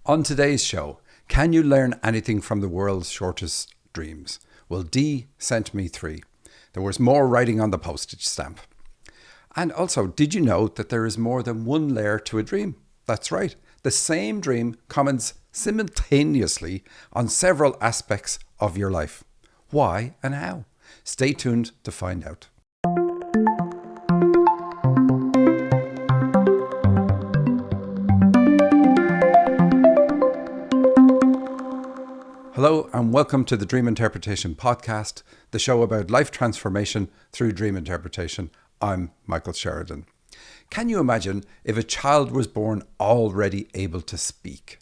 On today's show, can you learn anything from the world's shortest dreams? Well, Dee sent me 3. There was more writing on the postage stamp. And also, did you know that there is more than one layer to a dream? That's right. The same dream comments simultaneously on several aspects of your life. Why and how? Stay tuned to find out. Hello and welcome to the Dream Interpretation Podcast, the show about life transformation through dream interpretation. I'm Michael Sheridan. Can you imagine if a child was born already able to speak?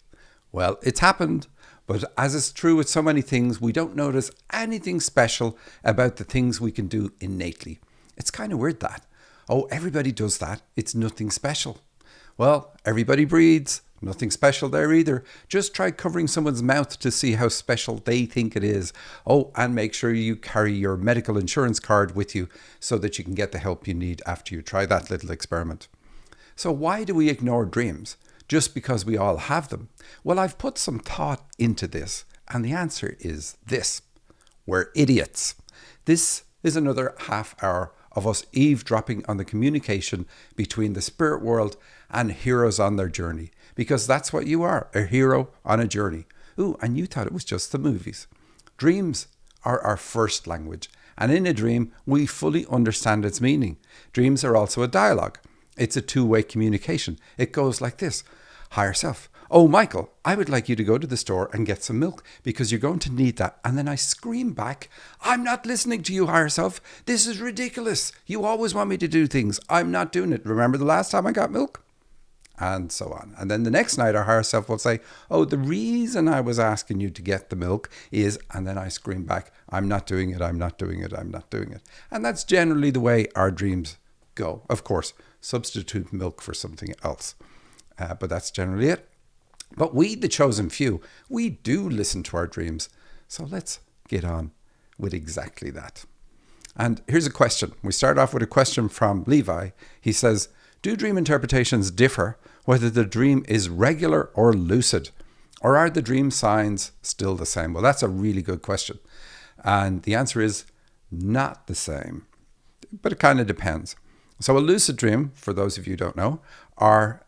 Well, it's happened, but as is true with so many things, we don't notice anything special about the things we can do innately. It's kind of weird that. Oh, everybody does that. It's nothing special. Well, everybody breathes. Nothing special there either. Just try covering someone's mouth to see how special they think it is. Oh, and make sure you carry your medical insurance card with you so that you can get the help you need after you try that little experiment. So why do we ignore dreams? Just because we all have them? Well, I've put some thought into this, and the answer is this. We're idiots. This is another half hour of us eavesdropping on the communication between the spirit world and heroes on their journey. Because that's what you are, a hero on a journey. Ooh, and you thought it was just the movies. Dreams are our first language, and in a dream, we fully understand its meaning. Dreams are also a dialogue. It's a two-way communication. It goes like this. Higher self. Oh, Michael, I would like you to go to the store and get some milk because you're going to need that. And then I scream back, I'm not listening to you, higher self. This is ridiculous. You always want me to do things. I'm not doing it. Remember the last time I got milk? And so on. And then the next night, our higher self will say, oh, the reason I was asking you to get the milk is, and then I scream back, I'm not doing it, I'm not doing it, I'm not doing it. And that's generally the way our dreams go. Of course, substitute milk for something else. But that's generally it. But we, the chosen few, we do listen to our dreams. So let's get on with exactly that. And here's a question. We start off with a question from Levi. He says, do dream interpretations differ whether the dream is regular or lucid? Or are the dream signs still the same? Well, that's a really good question. And the answer is not the same. But it kind of depends. So a lucid dream, for those of you who don't know, are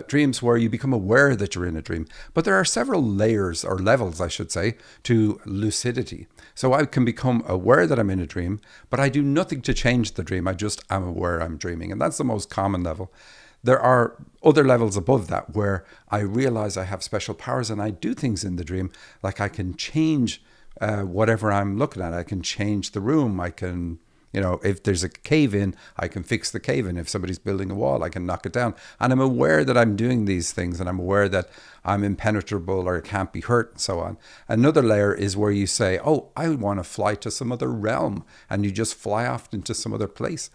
dreams where you become aware that you're in a dream. But there are several layers or levels, I should say, to lucidity. So I can become aware that I'm in a dream, but I do nothing to change the dream. I just am aware I'm dreaming. And that's the most common level. There are other levels above that where I realize I have special powers and I do things in the dream, like I can change whatever I'm looking at. I can change the room. I can... if there's a cave in, I can fix the cave in. If somebody's building a wall, I can knock it down. And I'm aware that I'm doing these things and I'm aware that I'm impenetrable or can't be hurt and so on. Another layer is where you say, oh, I want to fly to some other realm. And you just fly off into some other place.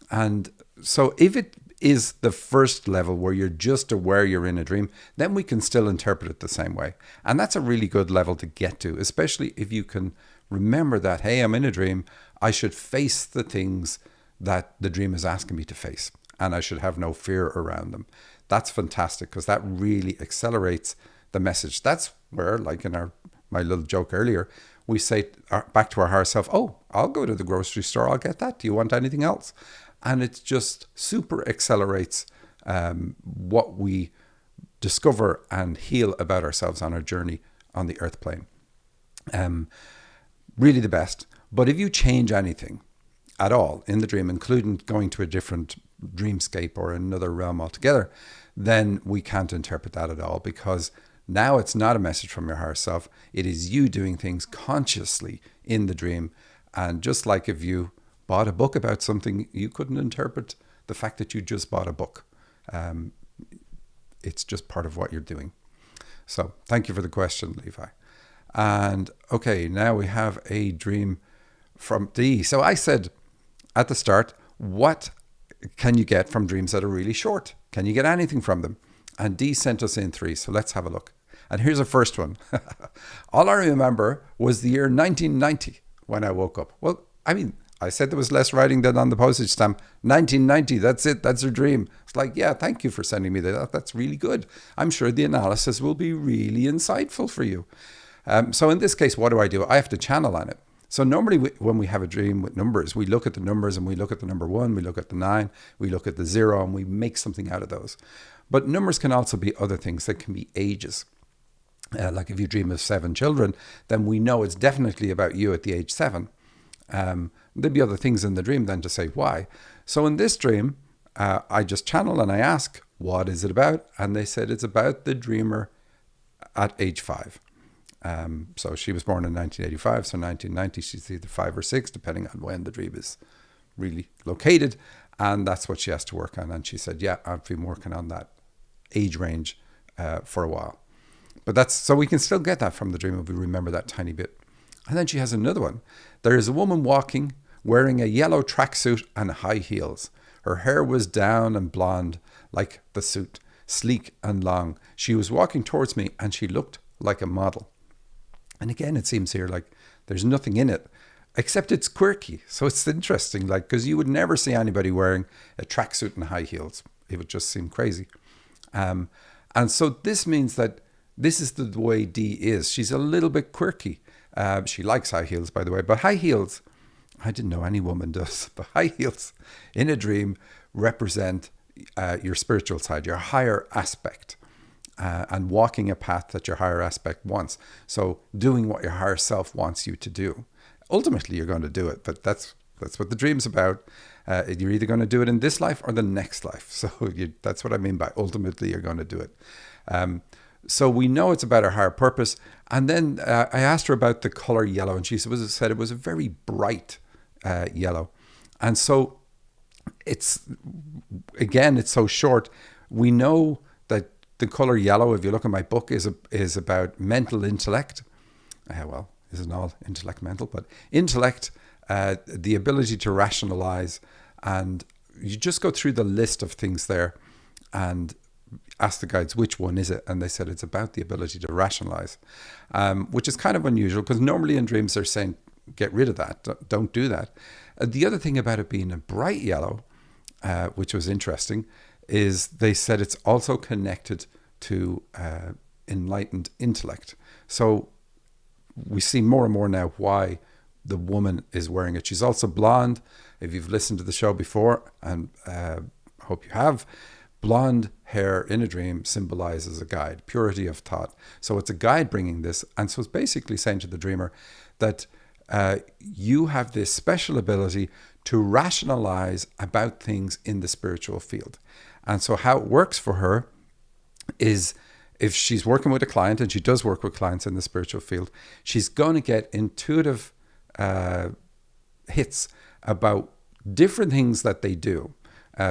And so if it is the first level where you're just aware you're in a dream, then we can still interpret it the same way. And that's a really good level to get to, especially if you can remember that, hey, I'm in a dream. I should face the things that the dream is asking me to face, and I should have no fear around them. That's fantastic because that really accelerates the message. That's where, like in my little joke earlier, we say back to our higher self, oh, I'll go to the grocery store. I'll get that. Do you want anything else? And it just super accelerates what we discover and heal about ourselves on our journey on the earth plane. Really the best. But if you change anything at all in the dream, including going to a different dreamscape or another realm altogether, then we can't interpret that at all because now it's not a message from your higher self. It is you doing things consciously in the dream. And just like if you bought a book about something, you couldn't interpret the fact that you just bought a book. It's just part of what you're doing. So thank you for the question, Levi. And okay, now we have a dream from Dee. So I said at the start, what can you get from dreams that are really short? Can you get anything from them? And Dee sent us in 3. So let's have a look. And here's the first one. All I remember was the year 1990 when I woke up. Well, I mean, I said there was less writing than on the postage stamp. 1990, that's it. That's her dream. It's like, yeah, thank you for sending me that. That's really good. I'm sure the analysis will be really insightful for you. So in this case, what do? I have to channel on it. So normally when we have a dream with numbers, we look at the numbers and we look at the number 1, we look at the 9, we look at the 0, and we make something out of those. But numbers can also be other things. They can be ages. Like if you dream of 7 children, then we know it's definitely about you at the age 7. There'd be other things in the dream then to say why. So in this dream, I just channel and I ask, what is it about? And they said it's about the dreamer at age 5. So she was born in 1985, so 1990, she's either 5 or 6, depending on when the dream is really located. And that's what she has to work on. And she said, yeah, I've been working on that age range for a while. But that's, so we can still get that from the dream if we remember that tiny bit. And then she has another one. There is a woman walking, wearing a yellow tracksuit and high heels. Her hair was down and blonde, like the suit, sleek and long. She was walking towards me and she looked like a model. And again, it seems here like there's nothing in it, except it's quirky. So it's interesting, like, because you would never see anybody wearing a tracksuit and high heels. It would just seem crazy. And so this means that this is the way Dee is. She's a little bit quirky. She likes high heels, by the way. But high heels, I didn't know any woman does, but high heels in a dream represent your spiritual side, your higher aspect, and walking a path that your higher aspect wants. So doing what your higher self wants you to do. Ultimately, you're going to do it, but that's what the dream's about. You're either going to do it in this life or the next life. So that's what I mean by ultimately you're going to do it. So we know it's about our higher purpose. And then I asked her about the color yellow, and she said it was a very bright yellow. And so it's so short. We know that the color yellow, if you look at my book, is about mental intellect. Well, isn't all intellect mental, but intellect, the ability to rationalize. And you just go through the list of things there and ask the guides, which one is it? And they said it's about the ability to rationalize, which is kind of unusual because normally in dreams they're saying, get rid of that. Don't do that. The other thing about it being a bright yellow, which was interesting, is they said it's also connected to enlightened intellect. So we see more and more now why the woman is wearing it. She's also blonde. If you've listened to the show before, and hope you have, blonde hair in a dream symbolizes a guide, purity of thought. So it's a guide bringing this. And so it's basically saying to the dreamer that you have this special ability to rationalize about things in the spiritual field. And so how it works for her is if she's working with a client, and she does work with clients in the spiritual field, she's going to get intuitive hits about different things that they do.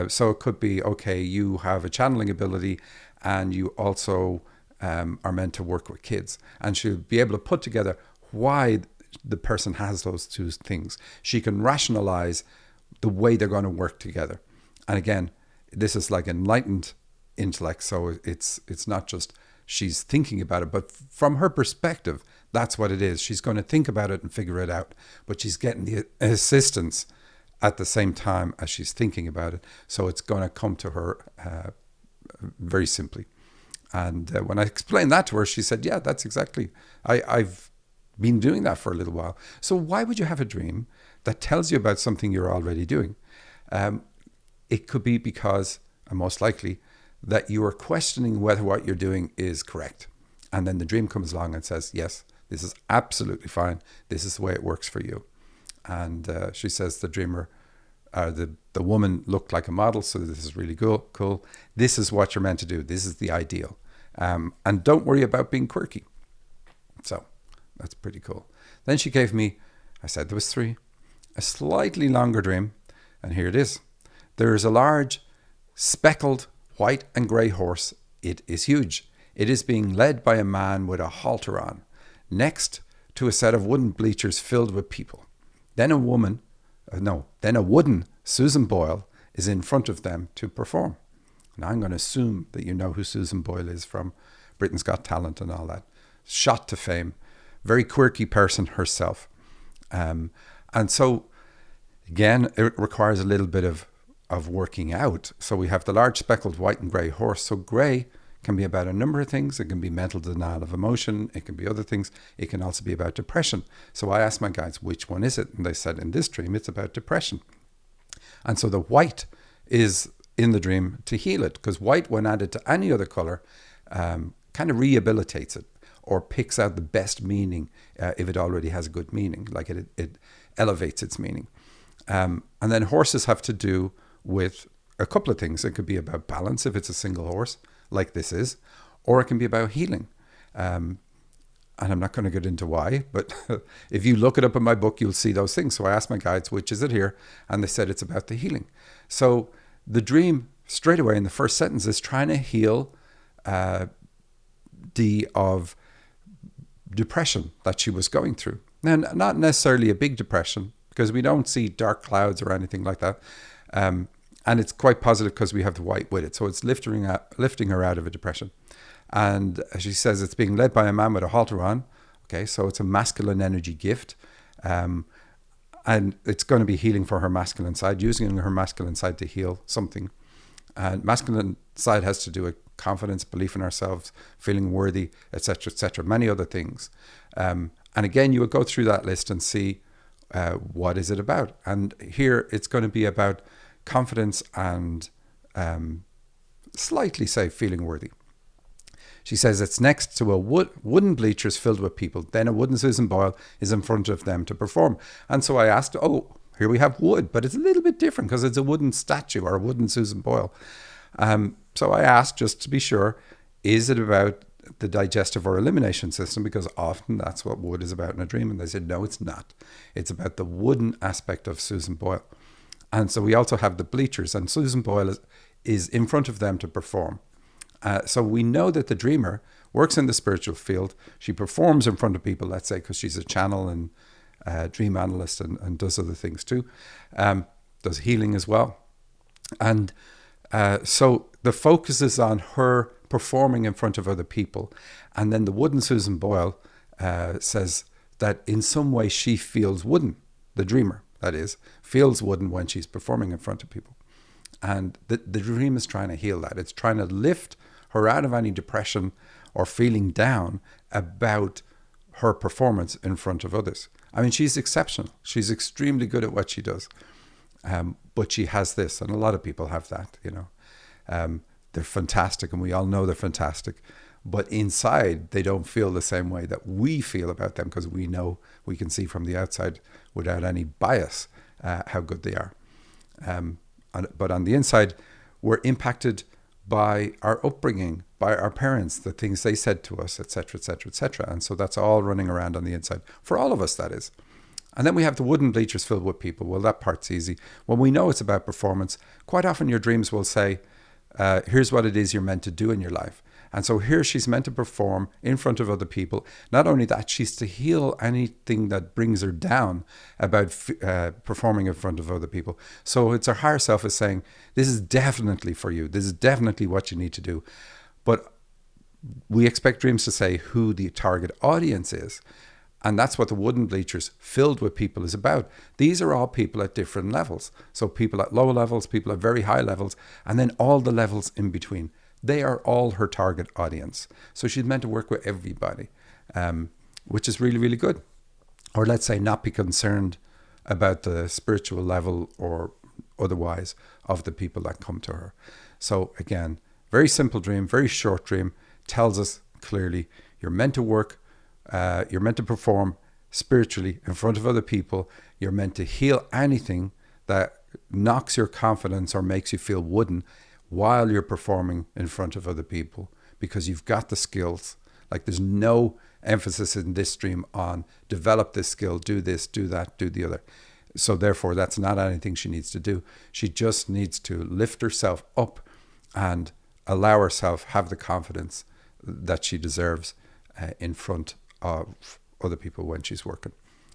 So it could be, okay, you have a channeling ability and you also are meant to work with kids. And she'll be able to put together why the person has those two things. She can rationalize the way they're going to work together. And again, this is like enlightened intellect. So it's not just she's thinking about it, but from her perspective, that's what it is. She's going to think about it and figure it out, but she's getting the assistance at the same time as she's thinking about it. So it's going to come to her very simply. And when I explained that to her, she said, yeah, that's exactly, I've been doing that for a little while. So why would you have a dream that tells you about something you're already doing? It could be because, and most likely, that you are questioning whether what you're doing is correct. And then the dream comes along and says, yes, this is absolutely fine. This is the way it works for you. And she says the dreamer, the woman looked like a model, so this is really cool. This is what you're meant to do. This is the ideal. And don't worry about being quirky. So that's pretty cool. Then she gave me, I said there was 3, a slightly longer dream. And here it is. There is a large, speckled, white and grey horse. It is huge. It is being led by a man with a halter on, next to a set of wooden bleachers filled with people. Then a wooden Susan Boyle is in front of them to perform. Now I'm going to assume that you know who Susan Boyle is from Britain's Got Talent and all that. Shot to fame. Very quirky person herself. And so Again, it requires a little bit of working out. So we have the large speckled white and grey horse. So grey can be about a number of things. It can be mental denial of emotion. It can be other things. It can also be about depression. So I asked my guides, which one is it? And they said, in this dream, it's about depression. And so the white is in the dream to heal it, because white, when added to any other color, kind of rehabilitates it or picks out the best meaning if it already has a good meaning, like it elevates its meaning. And then horses have to do with a couple of things. It could be about balance if it's a single horse, like this is, or it can be about healing. And I'm not going to get into why, but if you look it up in my book, you'll see those things. So I asked my guides, which is it here? And they said it's about the healing. So the dream straight away in the first sentence is trying to heal Dee of depression that she was going through. Now, not necessarily a big depression, because we don't see dark clouds or anything like that. And it's quite positive because we have the white with it. So it's lifting her out of a depression. And she says it's being led by a man with a halter on. Okay, so it's a masculine energy gift. And it's going to be healing for her masculine side, using her masculine side to heal something. And masculine side has to do with confidence, belief in ourselves, feeling worthy, etc., many other things. And again, you would go through that list and see what is it about. And here it's going to be about confidence and slightly, say, feeling worthy. She says it's next to a wooden bleachers filled with people. Then a wooden Susan Boyle is in front of them to perform. And so I asked, here we have wood, but it's a little bit different because it's a wooden statue or a wooden Susan Boyle. So I asked, just to be sure, is it about the digestive or elimination system? Because often that's what wood is about in a dream. And they said, no, it's not. It's about the wooden aspect of Susan Boyle. And so we also have the bleachers, and Susan Boyle is in front of them to perform. So we know that the dreamer works in the spiritual field. She performs in front of people, let's say, because she's a channel and dream analyst and does other things too. Does healing as well. And so the focus is on her performing in front of other people. And then the wooden Susan Boyle says that in some way she feels wooden, the dreamer, that is, feels wooden when she's performing in front of people. And the dream is trying to heal that. It's trying to lift her out of any depression or feeling down about her performance in front of others. I mean, she's exceptional. She's extremely good at what she does. But she has this, and a lot of people have that, they're fantastic, and we all know they're fantastic. But inside, they don't feel the same way that we feel about them, because we know, we can see from the outside without any bias how good they are. But on the inside, we're impacted by our upbringing, by our parents, the things they said to us, etc., etc., etc. And so that's all running around on the inside. For all of us, that is. And then we have the wooden bleachers filled with people. Well, that part's easy. When we know it's about performance, quite often your dreams will say, here's what it is you're meant to do in your life. And so here she's meant to perform in front of other people. Not only that, she's to heal anything that brings her down about performing in front of other people. So it's her higher self is saying, this is definitely for you. This is definitely what you need to do. But we expect dreams to say who the target audience is. And that's what the wooden bleachers filled with people is about. These are all people at different levels. So people at low levels, people at very high levels, and then all the levels in between. They are all her target audience. So she's meant to work with everybody, which is really, really good. Or let's say not be concerned about the spiritual level or otherwise of the people that come to her. So again, very simple dream, very short dream, tells us clearly you're meant to work, you're meant to perform spiritually in front of other people. You're meant to heal anything that knocks your confidence or makes you feel wooden while you're performing in front of other people, because you've got the skills. Like there's no emphasis in this dream on develop this skill, do this, do that, do the other. So therefore, that's not anything she needs to do. She just needs to lift herself up and allow herself have the confidence that she deserves in front of other people when she's working.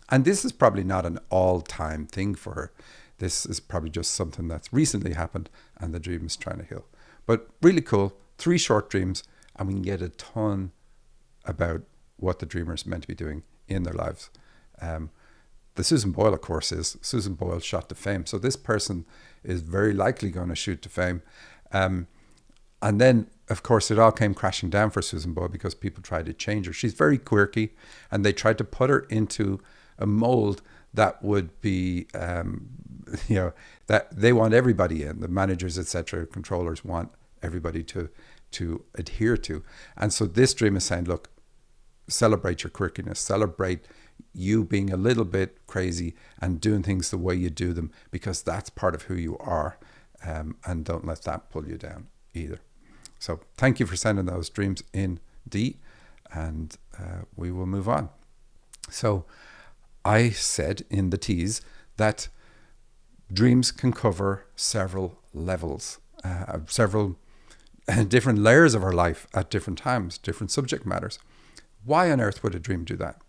And this is probably not an all-time thing for her. This is probably just something that's recently happened and the dream is trying to heal. But really cool, 3 short dreams, and we can get a ton about what the dreamer is meant to be doing in their lives. The Susan Boyle, of course, is Susan Boyle shot to fame. So this person is very likely going to shoot to fame. And then, of course, it all came crashing down for Susan Boyle because people tried to change her. She's very quirky, and they tried to put her into a mold that would be, that they want everybody in. The managers, etc., controllers want everybody to adhere to. And so this dream is saying, look, celebrate your quirkiness, celebrate you being a little bit crazy and doing things the way you do them, because that's part of who you are, and don't let that pull you down either. So thank you for sending those dreams in, Dee, and we will move on. So I said in the tease that dreams can cover several levels, several different layers of our life at different times, different subject matters. Why on earth would a dream do that?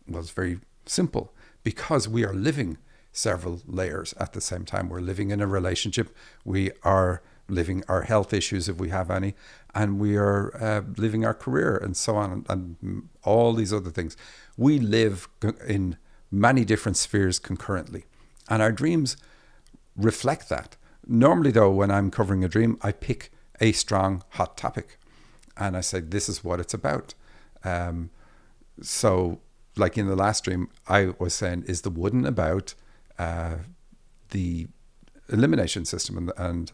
Well, it's very simple. Because we are living several layers at the same time. We're living in a relationship. We are living our health issues, if we have any, and we are living our career and so on, and all these other things. We live in many different spheres concurrently, and our dreams reflect that. Normally, though, when I'm covering a dream, I pick a strong, hot topic, and I say, this is what it's about. So, like in the last dream, I was saying, is the wooden about the elimination system? And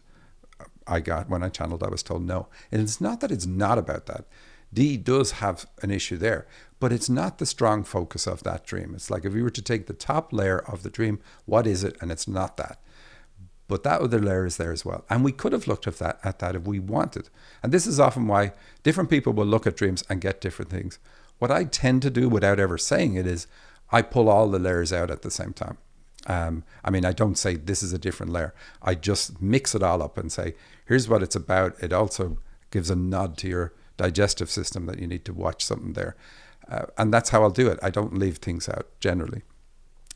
when I channeled, I was told no. And it's not that it's not about that. Dee does have an issue there, but it's not the strong focus of that dream. It's like if we were to take the top layer of the dream, what is it? And it's not that. But that other layer is there as well. And we could have looked at that if we wanted. And this is often why different people will look at dreams and get different things. What I tend to do without ever saying it is I pull all the layers out at the same time. I don't say this is a different layer. I just mix it all up and say, here's what it's about. It also gives a nod to your digestive system that you need to watch something there. And that's how I'll do it. I don't leave things out generally.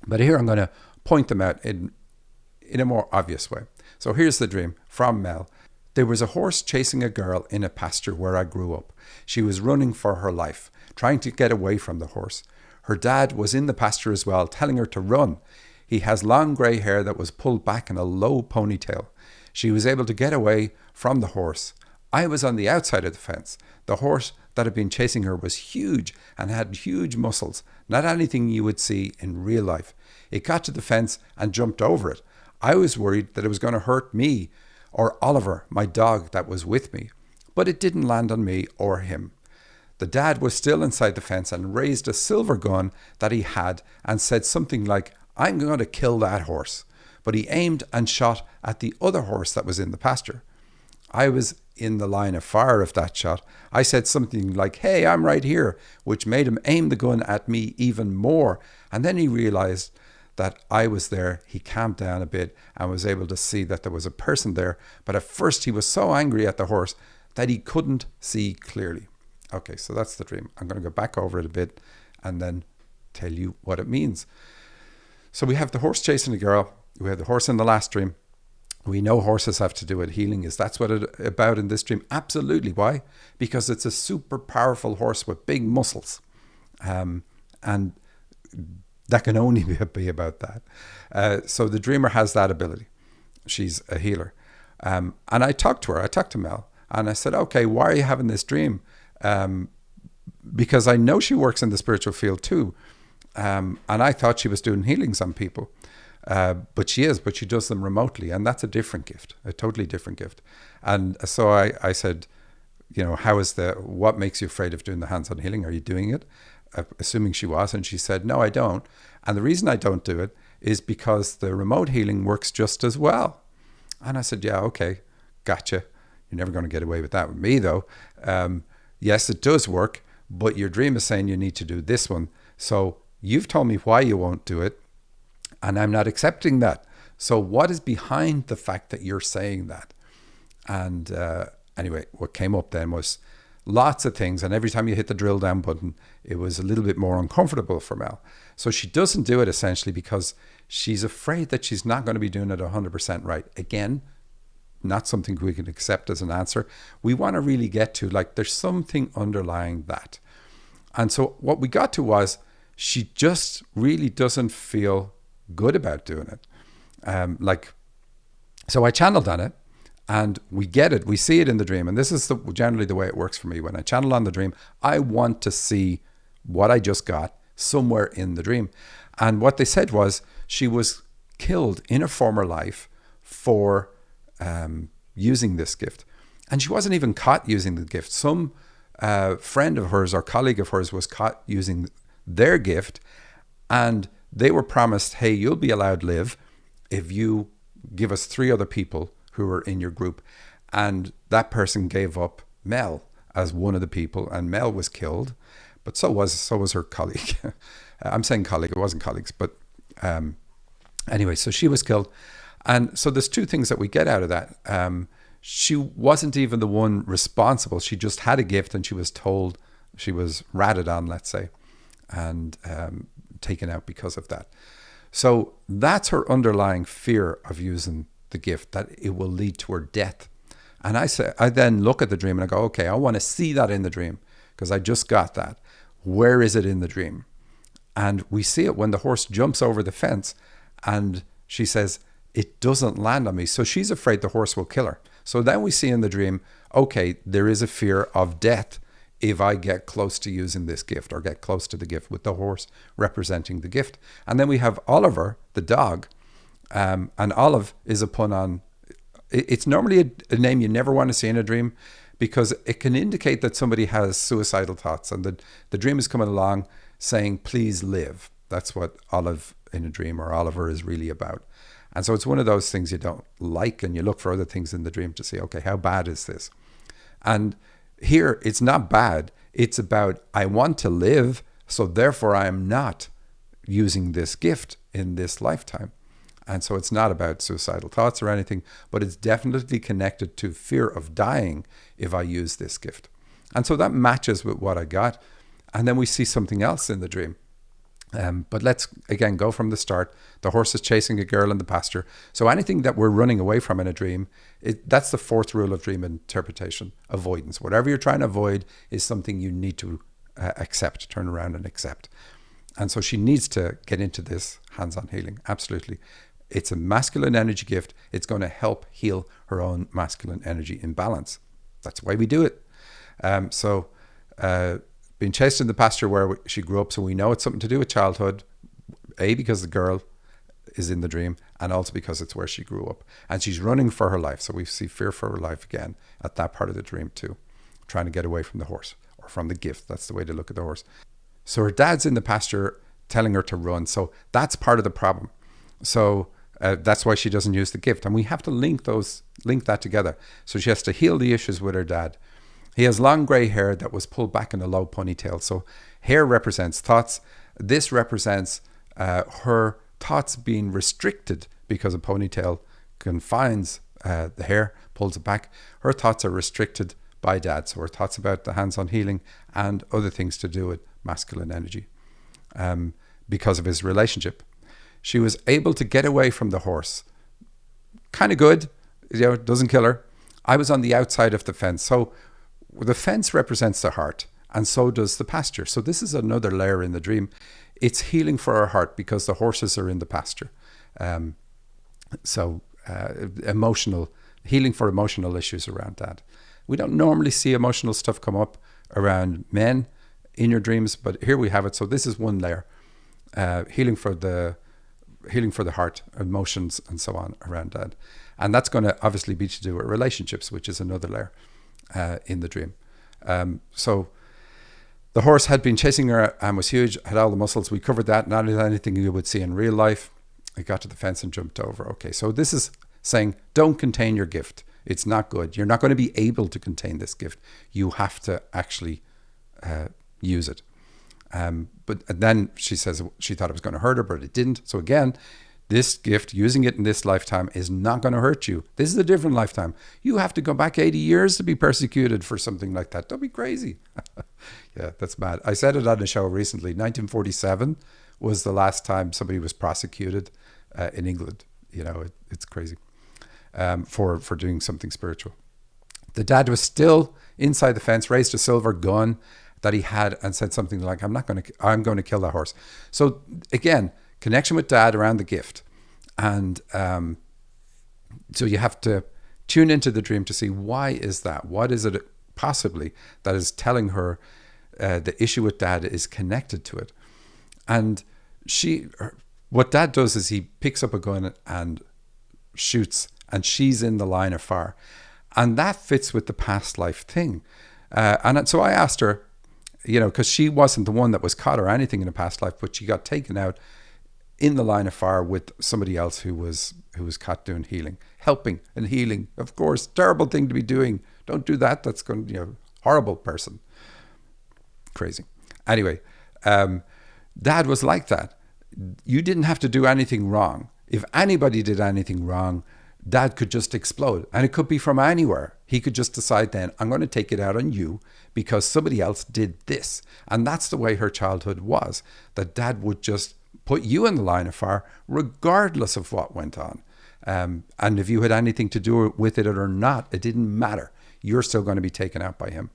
But here I'm going to point them out in a more obvious way. So here's the dream from Mel. There was a horse chasing a girl in a pasture where I grew up. She was running for her life, trying to get away from the horse. Her dad was in the pasture as well, telling her to run. He has long grey hair that was pulled back in a low ponytail. She was able to get away from the horse. I was on the outside of the fence. The horse that had been chasing her was huge and had huge muscles, not anything you would see in real life. It got to the fence and jumped over it. I was worried that it was going to hurt me or Oliver, my dog that was with me, but it didn't land on me or him. The dad was still inside the fence and raised a silver gun that he had and said something like, I'm going to kill that horse. But he aimed and shot at the other horse that was in the pasture. I was in the line of fire of that shot. I said something like, hey, I'm right here, which made him aim the gun at me even more. And then he realized that I was there. He calmed down a bit and was able to see that there was a person there. But at first he was so angry at the horse that he couldn't see clearly. Okay, so that's the dream. I'm going to go back over it a bit and then tell you what it means. So we have the horse chasing the girl. We have the horse in the last dream. We know horses have to do with healing. Is that's what it's about in this dream? Absolutely. Why? Because it's a super powerful horse with big muscles. And that can only be about that. So the dreamer has that ability. She's a healer. And I talked to her. I talked to Mel. And I said, okay, why are you having this dream? Because I know she works in the spiritual field too. And I thought she was doing healings on people. But she does them remotely. And that's a different gift, a totally different gift. And so I said, what makes you afraid of doing the hands-on healing? Are you doing it? Assuming she was. And she said, no, I don't. And the reason I don't do it is because the remote healing works just as well. And I said, yeah, okay, gotcha. You're never going to get away with that with me, though. Yes, it does work, but your dream is saying you need to do this one. So you've told me why you won't do it, and I'm not accepting that. So what is behind the fact that you're saying that? And anyway, what came up then was lots of things. And every time you hit the drill down button, it was a little bit more uncomfortable for Mel. So she doesn't do it essentially because she's afraid that she's not going to be doing it 100% right. Again, not something we can accept as an answer. We want to really get to, there's something underlying that. And so what we got to was, she just really doesn't feel good about doing it. So I channeled on it, and we get it. We see it in the dream. And this is generally the way it works for me. When I channel on the dream, I want to see what I just got somewhere in the dream. And what they said was she was killed in a former life for using this gift. And she wasn't even caught using the gift. Some friend of hers or colleague of hers was caught using their gift, and they were promised, hey, you'll be allowed to live if you give us 3 other people who were in your group. And that person gave up Mel as one of the people, and Mel was killed, but so was her colleague. I'm saying colleague, it wasn't colleagues, but anyway, so she was killed. And so there's 2 things that we get out of that. She wasn't even the one responsible. She just had a gift, and she was told, she was ratted on, let's say, and taken out because of that. So that's her underlying fear of using the gift, that it will lead to her death. And I then look at the dream and I go, okay, I want to see that in the dream because I just got that. Where is it in the dream? And we see it when the horse jumps over the fence, and she says, it doesn't land on me. So she's afraid the horse will kill her. So then we see in the dream, okay, there is a fear of death if I get close to using this gift or get close to the gift, with the horse representing the gift. And then we have Oliver, the dog, and Olive is a pun on, it's normally a name you never want to see in a dream because it can indicate that somebody has suicidal thoughts, and the dream is coming along saying, please live. That's what Olive in a dream, or Oliver, is really about. And so it's one of those things you don't like, and you look for other things in the dream to see, okay, how bad is this? And here, it's not bad. It's about, I want to live, so therefore I am not using this gift in this lifetime. And so it's not about suicidal thoughts or anything, but it's definitely connected to fear of dying if I use this gift. And so that matches with what I got. And then we see something else in the dream. But let's, again, go from the start. The horse is chasing a girl in the pasture. So anything that we're running away from in a dream, that's the 4th rule of dream interpretation, avoidance. Whatever you're trying to avoid is something you need to accept, turn around and accept. And so she needs to get into this hands-on healing, absolutely. It's a masculine energy gift. It's going to help heal her own masculine energy imbalance. That's why we do it. Being chased in the pasture where she grew up, so we know it's something to do with childhood, A, because the girl is in the dream, and also because it's where she grew up. And she's running for her life, so we see fear for her life again at that part of the dream too, trying to get away from the horse, or from the gift. That's the way to look at the horse. So her dad's in the pasture telling her to run, so that's part of the problem. So that's why she doesn't use the gift, and we have to link that together. So she has to heal the issues with her dad. He has long grey hair that was pulled back in a low ponytail. So hair represents thoughts. This represents her thoughts being restricted because a ponytail confines the hair, pulls it back. Her thoughts are restricted by dad. So her thoughts about the hands-on healing and other things to do with masculine energy because of his relationship. She was able to get away from the horse. Kind of good, it doesn't kill her. I was on the outside of the fence. So the fence represents the heart, and so does the pasture. So this is another layer in the dream. It's healing for our heart because the horses are in the pasture. Emotional healing for emotional issues around that. We don't normally see emotional stuff come up around men in your dreams, but here we have it. So this is one layer, healing for the heart, emotions, and so on around that. And that's going to obviously be to do with relationships, which is another layer in the dream. So the horse had been chasing her and was huge, had all the muscles. We covered that, not anything you would see in real life. It got to the fence and jumped over. Okay, so this is saying, don't contain your gift. It's not good. You're not going to be able to contain this gift. You have to actually use it. But then she says she thought it was going to hurt her, but it didn't. So again, this gift, using it in this lifetime, is not going to hurt you. This is a different lifetime. You have to go back 80 years to be persecuted for something like that. Don't be crazy. Yeah, that's mad. I said it on a show recently. 1947 was the last time somebody was prosecuted in England. You know, it's crazy for doing something spiritual. The dad was still inside the fence, raised a silver gun. that he had and said something like, I'm going to kill that horse. So again, connection with dad around the gift. And so you have to tune into the dream to see, why is that? What is it possibly that is telling her the issue with dad is connected to it? And what dad does is he picks up a gun and shoots, and she's in the line of fire. And that fits with the past life thing. And so I asked her, because she wasn't the one that was caught or anything in a past life, but she got taken out in the line of fire with somebody else who was caught doing healing, helping and healing. Of course, terrible thing to be doing. Don't do that. That's going to, horrible person. Crazy. Anyway, dad was like that. You didn't have to do anything wrong. If anybody did anything wrong, dad could just explode. And it could be from anywhere. He could just decide then, I'm going to take it out on you because somebody else did this. And that's the way her childhood was, that dad would just put you in the line of fire regardless of what went on. And if you had anything to do with it or not, it didn't matter. You're still going to be taken out by him.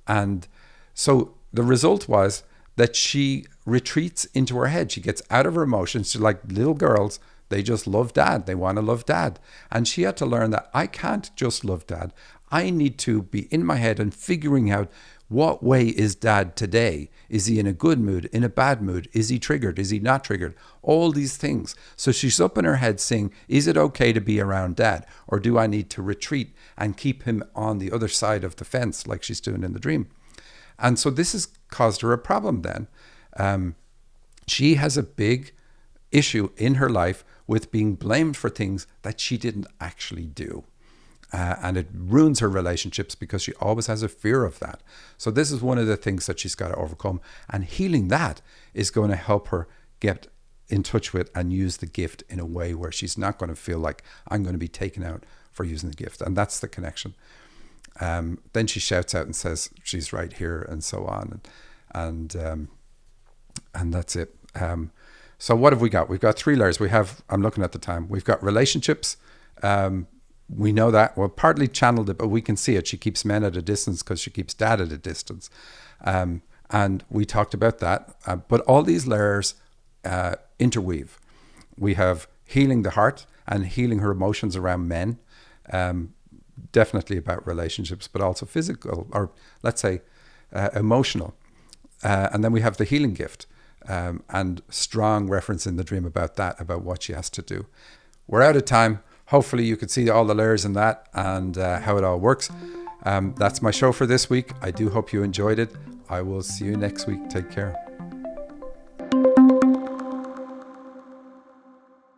And so the result was that she retreats into her head. She gets out of her emotions. She's like little girls. They just love dad. They want to love dad. And she had to learn that I can't just love dad. I need to be in my head and figuring out, what way is dad today? Is he in a good mood, in a bad mood? Is he triggered? Is he not triggered? All these things. So she's up in her head saying, is it okay to be around dad? Or do I need to retreat and keep him on the other side of the fence like she's doing in the dream? And so this has caused her a problem then. She has a big issue in her life with being blamed for things that she didn't actually do. And it ruins her relationships because she always has a fear of that. So this is one of the things that she's got to overcome. And healing that is going to help her get in touch with and use the gift in a way where she's not going to feel like, I'm going to be taken out for using the gift. And that's the connection. Then she shouts out and says she's right here and so on. And that's it. So what have we got? We've got 3 layers. I'm looking at the time. We've got relationships. We know that. Well, partly channeled it, but we can see it. She keeps men at a distance because she keeps dad at a distance. And we talked about that. But all these layers interweave. We have healing the heart and healing her emotions around men. Definitely about relationships, but also physical, or let's say emotional. And then we have the healing gift. And strong reference in the dream about that, about what she has to do. We're out of time. Hopefully you could see all the layers in that and how it all works. That's my show for this week. I do hope you enjoyed it. I will see you next week. Take care.